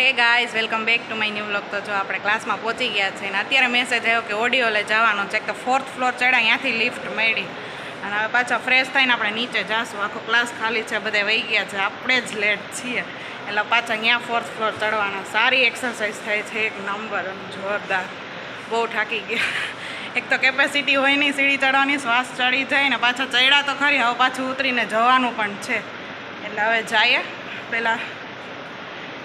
Hey guys, welcome back to my new vlog. તો જો આપણે ક્લાસમાં પહોંચી ગયા છે અને અત્યારે મેસેજ આવ્યો કે ઓડિયો લે જવાનો છે. તો 4th ફ્લોર ચડ્યા, ત્યાંથી લિફ્ટ મળી અને હવે પાછા ફ્રેશ થઈને આપણે નીચે જાશું. આખો ક્લાસ ખાલી છે, બધા વહી ગયા છે, આપણે જ લેટ છીએ એટલે પાછા ત્યાં 4th ફ્લોર ચડવાના. સારી એક્સરસાઇઝ થાય છે, એક નંબર, જોરદાર. બહુ થાકી ગયા. એક તો કેપેસિટી હોય નહીં સીડી ચડવાની, શ્વાસ ચડી જાય ને પાછા ચડ્યા તો ખરી, હવે પાછું ઉતરીને જવાનું પણ છે. એટલે હવે જઈએ, પહેલાં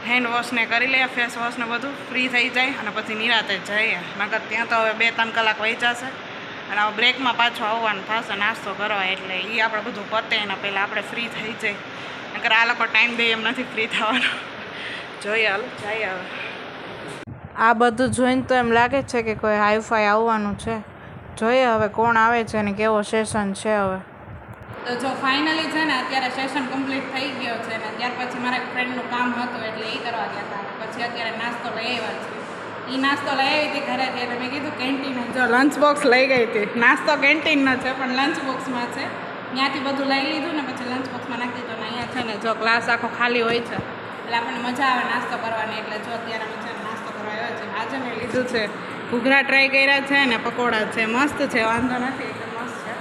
હેન્ડ વોશને કરી લઈએ, ફેસ વોશને બધું ફ્રી થઈ જાય અને પછી નિરાતે જઈએ. નકર ત્યાં તો હવે 2-3 કલાક વહી જશે અને હવે બ્રેકમાં પાછું આવવાનું થશે નાસ્તો કરવા. એટલે એ આપણે બધું પતે એના પહેલાં આપણે ફ્રી થઈ જાય. નકર આ લોકો ટાઈમ દે એમ નથી ફ્રી થવાનો. જોઈએ, હાલો જઈએ હવે. આ બધું જોઈને તો એમ લાગે છે કે કોઈ હાઈફાઈ આવવાનું છે. જોઈએ હવે કોણ આવે છે અને કેવો સેશન છે. હવે તો જો ફાઇનલી છે ને અત્યારે સેશન કમ્પ્લીટ થઈ ગયો છે ને ત્યાર પછી મારા એક ફ્રેન્ડનું કામ હતું એટલે એ કરવા ગયા હતા. પછી અત્યારે નાસ્તો લઈ આવ્યા છે. એ નાસ્તો લઈ આવી હતી ઘરેથી એટલે મેં કીધું કેન્ટીન, જો લંચ બોક્સ લઈ ગઈ હતી. નાસ્તો કેન્ટીનનો છે પણ લંચ બોક્સમાં છે. ત્યાંથી બધું લઈ લીધું ને પછી લંચ બોક્સમાં નાખી દીધું. ને અહીંયા છે ને જો ક્લાસ આખો ખાલી હોય છે એટલે આપણને મજા આવે નાસ્તો કરવાની. એટલે જો અત્યારે અમે છે નાસ્તો કરવા આવ્યો છે. આજે મેં લીધું છે ઘૂઘરા, ટ્રાય કર્યા છે ને પકોડા છે. મસ્ત છે, વાંધો નથી, એકદમ મસ્ત છે.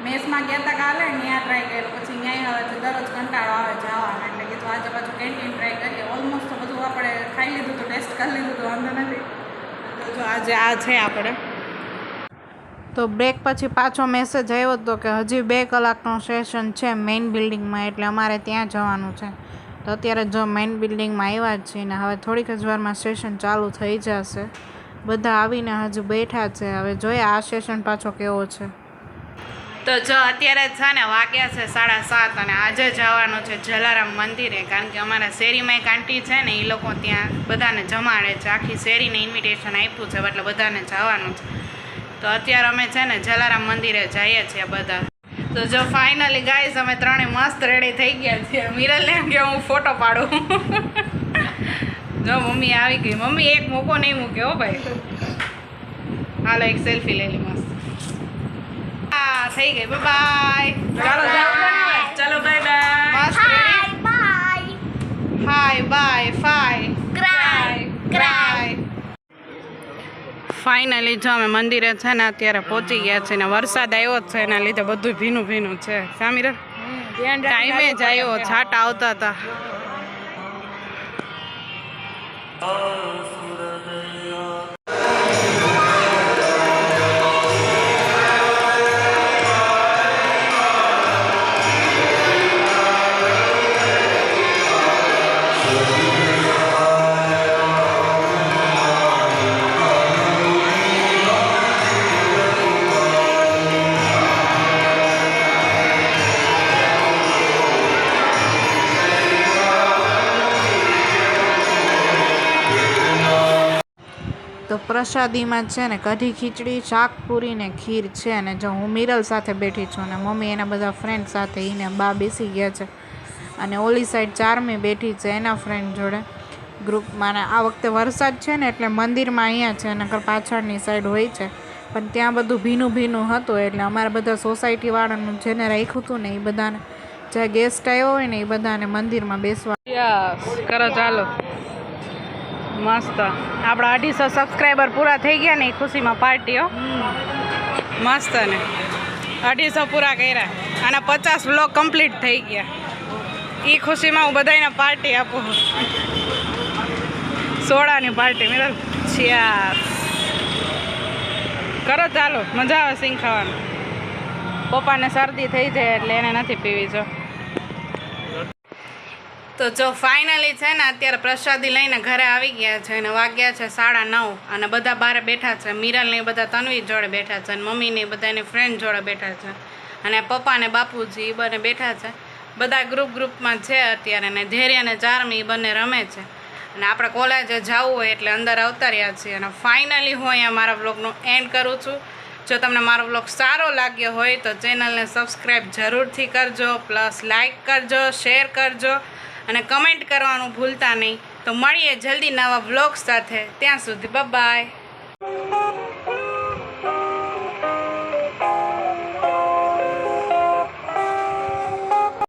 મેસમાં ગયા હતા કાલે, ત્યાં ટ્રાય કર્યો, પછી ત્યાં આવે છે. દરરોજ કંટાળો આવે જવાનો એટલે કીધું આજે પાછું કેન્ટીન ટ્રાય કરીએ. ઓલમોસ્ટ બધું આપણે ખાઈ લીધું હતું, ટેસ્ટ કરી લીધું હતું, વાંધો નથી. તો જો આજે આ છે આપણે. તો બ્રેક પછી પાછો મેસેજ આવ્યો હતો કે હજી 2 કલાકનો સેશન છે મેઇન બિલ્ડિંગમાં, એટલે અમારે ત્યાં જવાનું છે. તો અત્યારે જો મેઇન બિલ્ડિંગમાં આવ્યા જ છીએ ને હવે થોડીક જ વારમાં સેશન ચાલુ થઈ જશે. બધા આવીને હજુ બેઠા છે. હવે જોઈએ આ સેશન પાછો કેવો છે. તો જો અત્યારે છે ને વાગ્યા છે 7:30 અને આજે જવાનું છે જલારામ મંદિરે. કારણ કે અમારા શેરીમાં એક આંટી છે ને, એ લોકો ત્યાં બધાને જમાડે છે. આખી શેરીને ઇન્વિટેશન આપ્યું છે એટલે બધાને જવાનું છે. તો અત્યારે અમે છે ને જલારામ મંદિરે જઈએ છીએ બધા. તો જો ફાઇનલી ગાઈઝ અમે ત્રણે મસ્ત રેડી થઈ ગયા છીએ. મિરલને એમ કે હું ફોટો પાડું. જો મમ્મી આવી ગઈ. મમ્મી એક મૂકો નહીં મૂકે હો ભાઈ. હાલો એક સેલ્ફી લઈ લી મસ્ત. થઈ ગઈ, બાય બાય. ચાલો બાય બાય. મસ્ત ready. Bye hi bye fie cry. Finally જો અમે મંદિરે છે ને અત્યારે પહોંચી ગયા છે ને વરસાદ આવ્યો છે એના લીધે બધું ભીનું ભીનું છે. સામીર ટાઈમે જ આવ્યો, છાંટા આવતા હતા. તો પ્રસાદીમાં છે ને કઢી ખીચડી, શાક પૂરી ને ખીર છે. અને જો હું મિરલ સાથે બેઠી છું અને મમ્મી એના બધા ફ્રેન્ડ સાથે, એને બા બેસી ગયા છે અને ઓલી સાઈડ ચારમી બેઠી છે એના ફ્રેન્ડ જોડે ગ્રુપમાં. અને આ વખતે વરસાદ છે ને એટલે મંદિરમાં અહીંયા છે, નકર પાછળની સાઈડ હોય છે પણ ત્યાં બધું ભીનું ભીનું હતું. એટલે અમારા બધા સોસાયટીવાળાનું જેને રાખ્યું હતું ને એ બધાને, જે ગેસ્ટ આવ્યો હોય ને એ બધાને મંદિરમાં બેસવા કરો. ચાલો મસ્ત. આપણા 250 સબસ્ક્રાઈબર પૂરા થઈ ગયા ને એ ખુશીમાં પાર્ટીઓ મસ્ત. ને 250 પૂરા કર્યા અને 50 વ્લોગ કમ્પ્લીટ થઈ ગયા. એ ખુશીમાં હું બધાને પાર્ટી આપું. સોડાની પાર્ટી મેં છિયા કરો. ચાલો મજા આવે સિંગ ખાવાનું. પપ્પાને શરદી થઈ જાય એટલે એને નથી પીવી. જો તો જો ફાઇનલી છે ને અત્યારે પ્રસાદી લઈને ઘરે આવી ગયા છે અને વાગ્યા છે 9:30 અને બધા બહાર બેઠા છે. મિરલને બધા તન્વી જોડે બેઠા છે અને મમ્મીને બધા એની ફ્રેન્ડ જોડે બેઠા છે અને પપ્પા ને બાપુજી એ બંને બેઠા છે. બધા ગ્રુપમાં છે અત્યારે. ને ધૈર્ય અને ચારમી એ બંને રમે છે અને આપણે કોલેજે જવું હોય એટલે અંદર આવતા રહ્યા છીએ. અને ફાઇનલી હું અહીંયા મારા વ્લોગનો એન્ડ કરું છું. જો તમને મારો વ્લોગ સારો લાગ્યો હોય તો ચેનલને સબસ્ક્રાઈબ જરૂરથી કરજો, પ્લસ લાઈક કરજો, શેર કરજો અને કમેન્ટ કરવાનું ભૂલતા નહીં. તો મળીએ જલ્દી નવા વ્લોગ સાથે. ત્યાં સુધી બાય બાય.